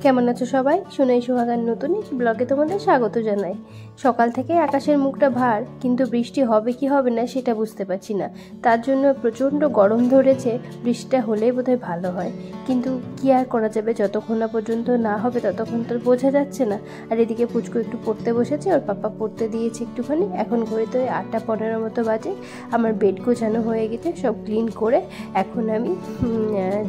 কেমন আছো সবাই? সোনাই সোহাগার নতুন এক ব্লগে তোমাদের স্বাগত জানাই। সকাল থেকে আকাশের মুখটা ভার, কিন্তু বৃষ্টি হবে কি হবে না সেটা বুঝতে পারছি না। তার জন্য প্রচণ্ড গরম ধরেছে। বৃষ্টিটা হলেই বোধহয় ভালো হয়, কিন্তু কি আর করা যাবে, যতক্ষণ না পর্যন্ত না হবে ততক্ষণ তো বোঝা যাচ্ছে না। আর এদিকে পুচকু একটু পড়তে বসেছে, ওর পাপা পড়তে দিয়েছে একটুখানি। এখন ঘড়িতে 8:15 মতো বাজে। আমার বেড গোছানো হয়ে গেছে, সব ক্লিন করে এখন আমি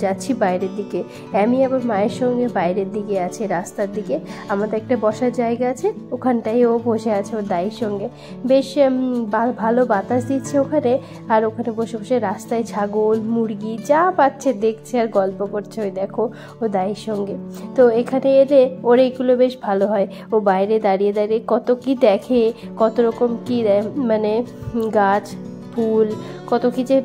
যাচ্ছি বাইরের দিকে। আমি আবার মায়ের সঙ্গে বাইরের দিকে আছে, রাস্তার দিকে। আমাদের একটা বসার জায়গা আছে, ওখানটায় ও বসে আছে ওর দাইয়ের সঙ্গে। বেশ ভালো বাতাস দিচ্ছে ওখানে। আর ওখানে বসে বসে রাস্তায় ছাগল মুরগি যা পাচ্ছে দেখছে আর গল্প করছে, ওই দেখো ও দাইয়ের সঙ্গে। তো এখানে এলে ওর এইগুলো বেশ ভালো হয়। ও বাইরে দাঁড়িয়ে দাঁড়িয়ে কত কি দেখে, কত রকম কি মানে গাছ ফুল কত কি যে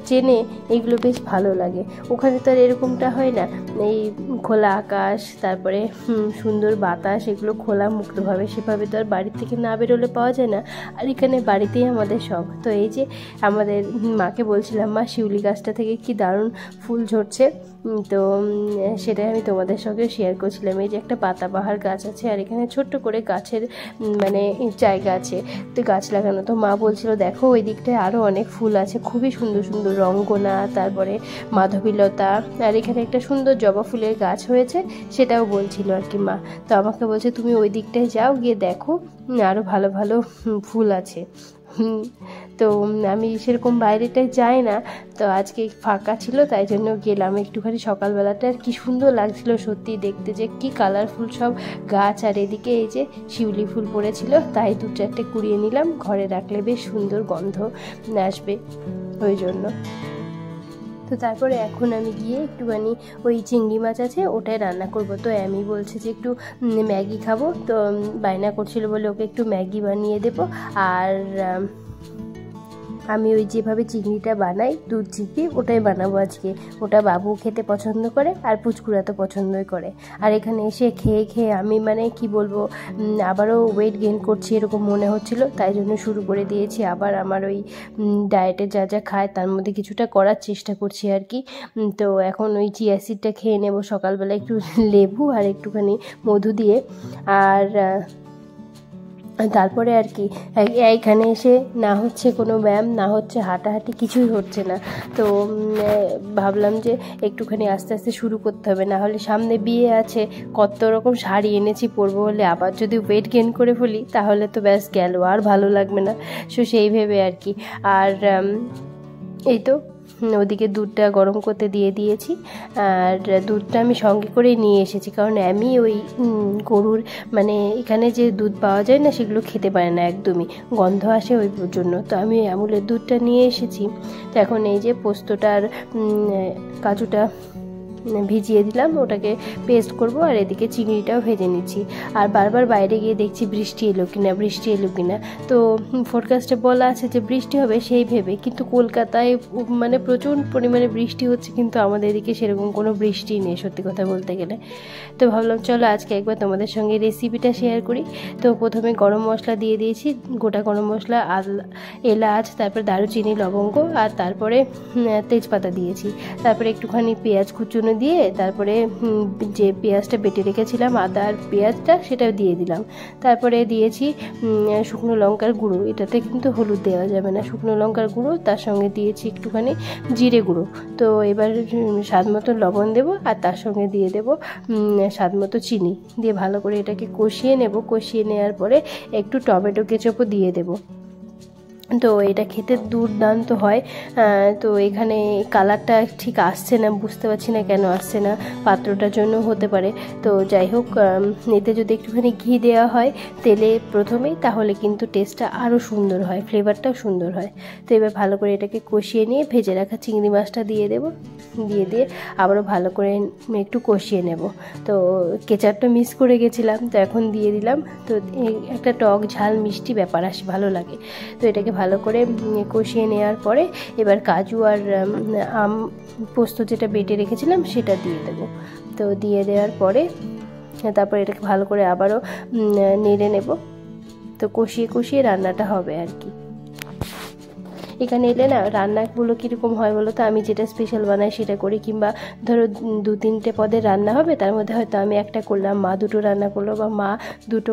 চেনে, এগুলো বেশ ভালো লাগে। ওখানে তো আর এরকমটা হয় না, এই খোলা আকাশ, তারপরে সুন্দর বাতাস, এগুলো খোলা মুক্তভাবে সেভাবে তো আর বাড়ির থেকে না বেরোলে পাওয়া যায় না। আর এখানে বাড়িতেই আমাদের সব। তো এই যে আমাদের মাকে বলছিলাম, মা শিউলি গাছটা থেকে কি দারুণ ফুল ঝরছে, তো সেটাই আমি তোমাদের সঙ্গে শেয়ার করছিলাম। এই যে একটা পাতাবাহার গাছ আছে, আর এখানে ছোট্ট করে গাছের মানে জায়গা আছে, তো গাছ লাগানো। তো মা বলছিল দেখো ওই দিকটায় আরও অনেক ফুল আছে, খুবই সুন্দর সুন্দর রঙ্গনা, তারপরে মাধবীলতা, আর এখানে একটা সুন্দর জবা ফুলের গাছ হয়েছে, সেটাও বলছিল আর কি মা। তো আমাকে বলছে তুমি ওই দিকটায় যাও, গিয়ে দেখো আরও ভালো ভালো ফুল আছে। তো আমি সেরকম বাইরেটায় যাই না, তো আজকে ফাঁকা ছিল তাই জন্য গেলাম একটুখানি সকালবেলাটা। আর কি সুন্দর লাগছিল সত্যি দেখতে, যে কি কালারফুল সব গাছ। আর এদিকে এই যে শিউলি ফুল পড়েছিল, তাই 2-4টে কুড়িয়ে নিলাম, ঘরে রাখলে বেশ সুন্দর গন্ধ আসবে ওই জন্য। তো তারপরে এখন আমি গিয়ে একটুখানি ওই চিংড়ি মাছ আছে ওটাই রান্না করব। তো আমি বলছে যে একটু ম্যাগি খাবো, তো বায়না করছিল বলে ওকে একটু ম্যাগি বানিয়ে দেবো। আর আমি ওই যেভাবে চিংড়িটা বানাই দুধ চিংড়ি, ওটাই বানাবো আজকে। ওটা বাবু খেতে পছন্দ করে আর পুচকুরা তো পছন্দই করে। আর এখানে এসে খেয়ে খেয়ে আমি মানে কি বলবো, আবারও ওয়েট গেইন করছি এরকম মনে হচ্ছিল, তাই জন্য শুরু করে দিয়েছি আবার আমার ওই ডায়েটে যা যা খায় তার মধ্যে কিছুটা করার চেষ্টা করছি আর কি। তো এখন ওই চিয়া সিডটা খেয়ে নেব সকালবেলা, একটু লেবু আর একটুখানি মধু দিয়ে। আর তারপরে আর কি এইখানে এসে না হচ্ছে কোনো ব্যায়াম, না হচ্ছে হাঁটাহাঁটি, কিছুই হচ্ছে না। তো ভাবলাম যে একটুখানি আস্তে আস্তে শুরু করতে হবে, না হলে সামনে বিয়ে আছে, কত রকম শাড়ি এনেছি পরবো বলে, আবার যদি ওয়েট গেইন করে ফেলি তাহলে তো ব্যাস গেল, আর ভালো লাগবে না। সো সেই ভেবে আর কি। আর এই তো ওদিকে দুধটা গরম করতে দিয়ে দিয়েছি, আর দুধটা আমি সঙ্গে করে নিয়ে এসেছি, কারণ আমি ওই গরুর মানে এখানে যে দুধ পাওয়া যায় না সেগুলো খেতে পারে না, একদমই গন্ধ আসে ওই জন্য। তো আমি আমুলের দুধটা নিয়ে এসেছি। তো এখন এই যে পোস্তটার কাজুটা ভিজিয়ে দিলাম, ওটাকে পেস্ট করব। আর এদিকে চিংড়িটাও ভেজে নিচ্ছি। আর বারবার বাইরে গিয়ে দেখছি বৃষ্টি এলো কিনা, বৃষ্টি এলো কিনা। তো ফোরকাস্টে বলা আছে যে বৃষ্টি হবে সেই ভেবে, কিন্তু কলকাতায় মানে প্রচুর পরিমাণে বৃষ্টি হচ্ছে, কিন্তু আমাদের এদিকে সেরকম কোনো বৃষ্টি নেই সত্যি কথা বলতে গেলে। তো ভাবলাম চলো আজকে একবার তোমাদের সঙ্গে রেসিপিটা শেয়ার করি। তো প্রথমে গরম মশলা দিয়ে দিয়েছি, গোটা গরম মশলা, এলাচ, তারপর দারুচিনি লবঙ্গ, আর তারপরে তেজপাতা দিয়েছি। তারপরে একটুখানি পেঁয়াজ কুচুনো দিয়ে, তারপরে যে পেঁয়াজটা বেটে রেখেছিলাম আদা আর পেঁয়াজটা, সেটাও দিয়ে দিলাম। তারপরে দিয়েছি শুকনো লঙ্কার গুঁড়ো, এটাতে কিন্তু হলুদ দেওয়া যাবে না, শুকনো লঙ্কার গুঁড়ো, তার সঙ্গে দিয়েছি একটুখানি জিরে গুঁড়ো। তো এবার স্বাদ মতো লবণ দেবো, আর তার সঙ্গে দিয়ে দেবো স্বাদ মতো চিনি দিয়ে ভালো করে এটাকে কষিয়ে নেব। কষিয়ে নেওয়ার পরে একটু টমেটো কেচাপও দিয়ে দেবো। তো এটা খেতে দুর্দান্ত হয়। তো এখানে কালারটা ঠিক আসছে না, বুঝতে পারছি না কেন আসছে না, পাত্রটার জন্য হতে পারে। তো যাই হোক, এতে যদি একটুখানি ঘি দেওয়া হয় তেলে প্রথমেই, তাহলে কিন্তু টেস্টটা আরও সুন্দর হয়, ফ্লেভারটাও সুন্দর হয়। তো এবার ভালো করে এটাকে কষিয়ে নিয়ে ভেজে রাখা চিংড়ি মাছটা দিয়ে দেবো, দিয়ে আবারও ভালো করে একটু কষিয়ে নেব। তো কেচাপটা মিস করে গেছিলাম, তো এখন দিয়ে দিলাম। তো একটা টক ঝাল মিষ্টি ব্যাপার আসে, ভালো লাগে। তো এটাকে ভালো করে কষিয়ে নেওয়ার পরে এবার কাজু আর আম পোস্ত যেটা বেটে রেখেছিলাম সেটা দিয়ে দেবো। তো দিয়ে দেওয়ার পরে তারপর এটাকে ভালো করে আবারও নেড়ে নেব। তো কষিয়ে কষিয়ে রান্নাটা হবে আর কি। এখানে এলে না রান্নাগুলো কীরকম হয় বলো তো, আমি যেটা স্পেশাল বানাই সেটা করি, কিংবা ধরো 2-3টে পদের রান্না হবে, তার মধ্যে হয়তো আমি একটা করলাম, মা দুটো রান্না করলো, বা মা দুটো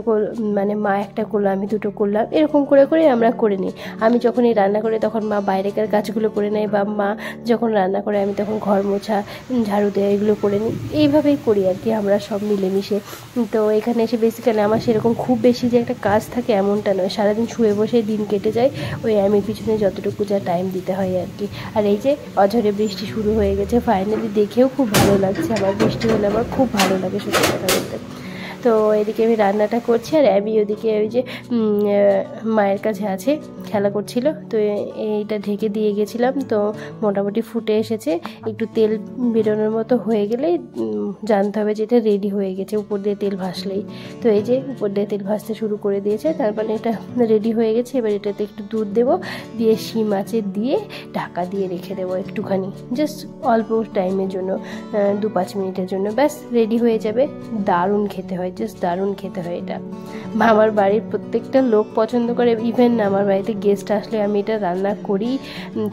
মানে মা একটা করলো, আমি দুটো করলাম, এরকম করে করে আমরা করে নিই। আমি যখন এই রান্না করি তখন মা বাইরেকার কাজগুলো করে নেয়, বা মা যখন রান্না করে আমি তখন ঘর মোছা, ঝাড়ু দেওয়া এগুলো করে নিই। এইভাবেই করি আর কি আমরা সব মিলেমিশে। তো এখানে এসে বেসিক্যালি আমার সেরকম খুব বেশি যে একটা কাজ থাকে এমনটা নয়, সারাদিন শুয়ে বসে দিন কেটে যায়, ওই আমি পিছনে যতটুকু যা টাইম দিতে হয় আর কি। আর এই যে অঝরে বৃষ্টি শুরু হয়ে গেছে ফাইনালি, দেখেও খুব ভালো লাগছে আমার, বৃষ্টি হলে আমার খুব ভালো লাগে সত্যি কথা বলতে। তো এদিকে আমি রান্নাটা করছি, আর আমি ওদিকে ওই যে মায়ের কাছে আছে খেলা করছিল, তো এইটা ঢেকে দিয়ে গেছিলাম, তো মোটামুটি ফুটে এসেছে, একটু তেল বেরোনোর মতো হয়ে গেলেই জানতে হবে যে এটা রেডি হয়ে গেছে, উপর দিয়ে তেল ভাসলেই। তো এই যে উপর দিয়ে তেল ভাসতে শুরু করে দিয়েছে, তারপরে এটা রেডি হয়ে গেছে। এবার এটাতে একটু দুধ দেবো, দিয়ে শিম আঁচে দিয়ে ঢাকা দিয়ে রেখে দেবো একটুখানি, জাস্ট অল্প টাইমের জন্য, 2-5 মিনিটের জন্য, ব্যাস রেডি হয়ে যাবে। দারুণ খেতে হয়, জাস্ট দারুণ খেতে হয় এটা। আমার বাড়ির প্রত্যেকটা লোক পছন্দ করে, ইভেন আমার বাড়িতে গেস্ট আসলে আমি এটা রান্না করি।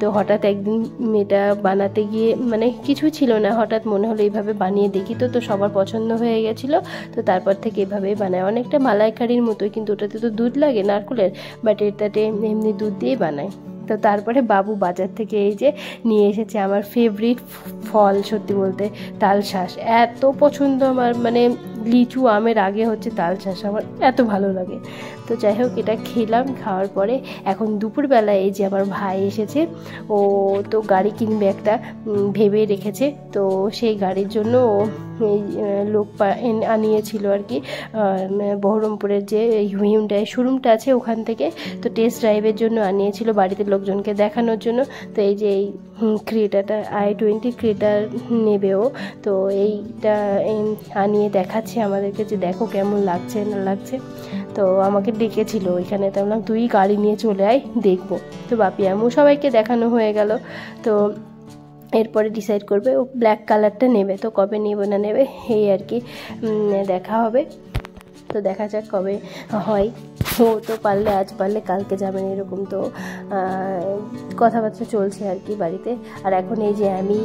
তো হঠাৎ একদিন এটা বানাতে গিয়ে মানে কিছু ছিল না, হঠাৎ মনে হলো এইভাবে বানিয়ে দেখি, তো সবার পছন্দ হয়ে গেছিলো। তো তারপর থেকে এভাবেই বানায়, অনেকটা মালাইকারির মতোই, কিন্তু ওটাতে তো দুধ লাগে নারকেলের, বাট এটাতে এমনি দুধ দিয়েই বানায়। তো তারপরে বাবু বাজার থেকে এই যে নিয়ে এসেছে আমার ফেভারিট ফল, সত্যি বলতে তালশাঁস। এত পছন্দ আমার, মানে লিচু আমের আগে হচ্ছে তালশাঁস আমার এত ভালো লাগে। তো যাই হোক এটা খেলাম, খাওয়ার পরে এখন দুপুরবেলায় এই যে আমার ভাই এসেছে, ও তো গাড়ি কিনবে একটা ভেবে রেখেছে, তো সেই গাড়ির জন্য ও এই লোক আনিয়েছিল আর কি, বহরমপুরের যে হিউন্ডাই শোরুমটা আছে ওখান থেকে। তো টেস্ট ড্রাইভের জন্য আনিয়েছিল, বাড়িতে লোকজনকে দেখানোর জন্য। তো এই যে এই ক্রেটাটা i20 ক্রেটার নেবে ও, তো এইটা আনিয়ে দেখাচ্ছে আমাদেরকে যে দেখো কেমন লাগছে না লাগছে। তো আমাকে ডেকেছিল ওইখানে, তো বললাম তুই গাড়ি নিয়ে চলে আয় দেখবো। তো বাপি আমু সবাইকে দেখানো হয়ে গেল। তো এরপরে ডিসাইড করবে ও ব্ল্যাক কালারটা নেবে, তো কবে নেবে না নেবে এই আর কি দেখা হবে। তো দেখা যাক কবে হয়। ও তো পারলে আজ, পারলে কালকে যাবেন, এরকম তো কথাবার্তা চলছে আর কি বাড়িতে। আর এখন এই যে আমি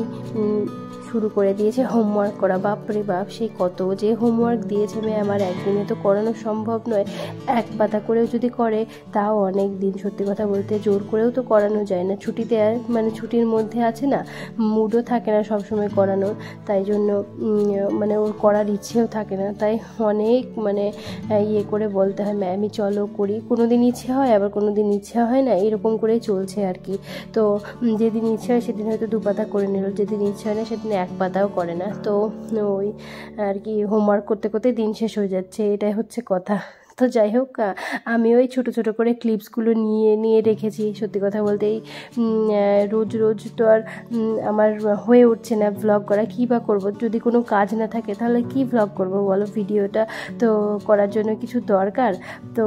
শুরু করে দিয়েছে হোমওয়ার্ক করা, বাপরে বাপ সেই কত যে হোমওয়ার্ক দিয়েছে মেয়ে আমার, একদিনে তো করানো সম্ভব নয়। এক পাতা করেও যদি করে তাও অনেক দিন, সত্যি কথা বলতে জোর করেও তো করানো যায় না, ছুটিতে মানে ছুটির মধ্যে আছে না, মুডও থাকে না সবসময় করানোর, তাই জন্য মানে ওর করার ইচ্ছেও থাকে না, তাই অনেক মানে ইয়ে করে বলতে হয় ম্যামই চলো করি, কোনো দিন ইচ্ছে হয় আবার কোনো দিন ইচ্ছা হয় না, এরকম করেই চলছে আর কি। তো যেদিন ইচ্ছা হয় সেদিন হয়তো 2 পাতা করে নিল, যেদিন ইচ্ছা হয় না সেদিন 1 পাতাও করে না। তো ওই আর কি হোমওয়ার্ক করতে করতে দিন শেষ হয়ে যাচ্ছে, এটাই হচ্ছে কথা। তো যাই হোক আমি ওই ছোটো ছোটো করে ক্লিপসগুলো নিয়ে রেখেছি। সত্যি কথা বলতে এই রোজ রোজ তো আর আমার হয়ে উঠছে না ভ্লগ করা, কী বা করবো, যদি কোনো কাজ না থাকে তাহলে কি ভ্লগ করব বলো, ভিডিওটা তো করার জন্য কিছু দরকার। তো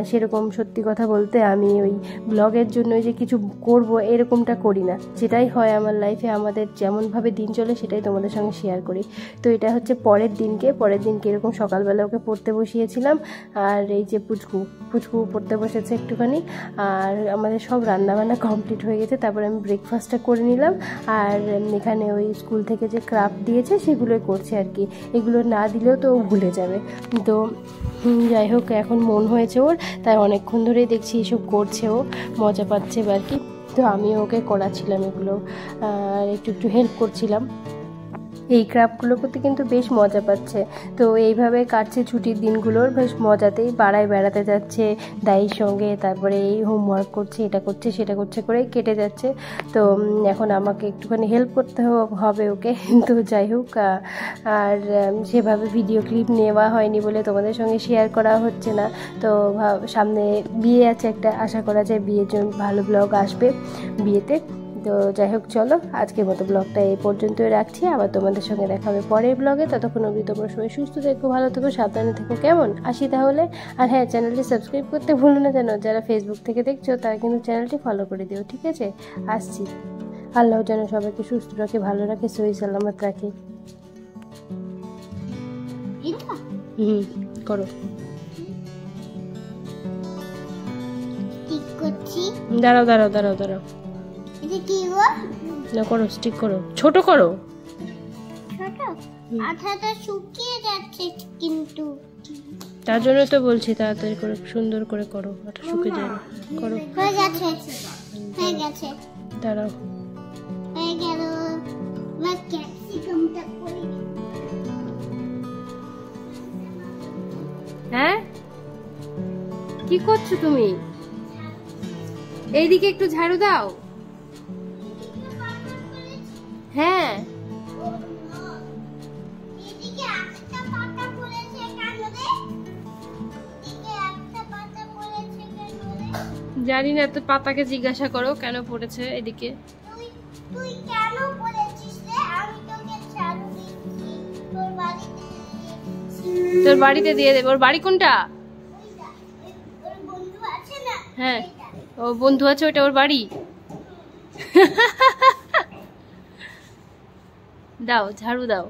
সেরকম সত্যি কথা বলতে আমি ওই ব্লগের জন্য যে কিছু করব এরকমটা করি না, যেটাই হয় আমার লাইফে, আমাদের যেমনভাবে দিন চলে সেটাই তোমাদের সঙ্গে শেয়ার করি। তো এটা হচ্ছে পরের দিনকে এরকম সকালবেলা ওকে পড়তে বসিয়েছিলাম, আর এই যে পুচকু পড়তে বসেছে একটুখানি, আর আমাদের সব রান্নাবান্না কমপ্লিট হয়ে গেছে। তারপরে আমি ব্রেকফাস্টটা করে নিলাম, আর এখানে ওই স্কুল থেকে যে ক্রাফট দিয়েছে সেগুলোই করছে আর কি, এগুলো না দিলেও তো ও ভুলে যাবে। তো যাই হোক এখন মন হয়েছে ওর, তাই অনেকক্ষণ ধরেই দেখছি এসব করছে, ও মজা পাচ্ছে আর কি। তো আমিও ওকে করাচ্ছিলাম এগুলো, আর একটু হেল্প করছিলাম। এই ক্রাফটগুলো করতে কিন্তু বেশ মজা পাচ্ছে। তো এইভাবে কাটছে ছুটির দিনগুলোর, বেশ মজাতেই পাড়ায় বেড়াতে যাচ্ছে দাইয়ের সঙ্গে, তারপরে এই হোমওয়ার্ক করছে, এটা করছে সেটা করছে করে কেটে যাচ্ছে। তো এখন আমাকে একটুখানি হেল্প করতে হবে ওকে। তো যাই হোক, আর সেভাবে ভিডিও ক্লিপ নেওয়া হয়নি বলে তোমাদের সঙ্গে শেয়ার করা হচ্ছে না। তো সামনে বিয়ে আছে একটা, আশা করা যায় বিয়ের জন্য ভালো ব্লগ আসবে বিয়েতে। তো যাই হোক চলো আজকের মতো ব্লগটা এই পর্যন্তই রাখছি, আবার তোমাদের সঙ্গে দেখা হবে পরের ব্লগে। ততক্ষণ অবধি তোমরা সবাই সুস্থ থেকো, ভালো থেকো, সাবধানে থেকো, কেমন? আসি তাহলে। আর হ্যাঁ, চ্যানেলটি সাবস্ক্রাইব করতে ভুলো না যেন, যারা ফেসবুক থেকে দেখছো তারা কিন্তু চ্যানেলটি ফলো করে দিও, ঠিক আছে? আসছি। আল্লাহ যেন সবাইকে সুস্থ রাখে, ভালো রাখে, সহি সালামত রাখে। করো। ঠিক করছি। দাঁড়াও দাঁড়াও দাঁড়াও দাঁড়াও, এটা কি গো? না করো, স্টিক করো, ছোট করো। ছোট আঠাটা শুকিয়ে যাচ্ছে কিন্তু। তার জন্য তো বলছি তাড়াতাড়ি করে সুন্দর করে করো, আটা শুকিয়ে যায় না। করো, হয়ে গেছে, হয়ে গেছে, দাঁড়াও। হয়ে গেল। এবার ক্যাপসিকামটা করি। হ্যাঁ, কি করছো তুমি? এইদিকে একটু ঝাড়ু দাও। হ্যাঁ, এদিকে একটা পাতা পড়েছে কেন রে? এদিকে একটা পাতা পড়েছে কেন রে? জানি না, তো পাতাকে জিজ্ঞাসা করো কেন পড়েছে এদিকে। তুই তুই কেন পড়েছিস রে? আমি তোকে ঝাড়ু দিচ্ছি, তোর বাড়িতে দিয়েছি। তোর বাড়িতে দিয়ে দেবে। ওর বাড়ি কোনটা? ওইটা, ওর বন্ধু আছে না? হ্যাঁ, ওইটা। ও বন্ধু আছে, ওটা ওর বাড়ি। দাও, ঝাড়ু দাও।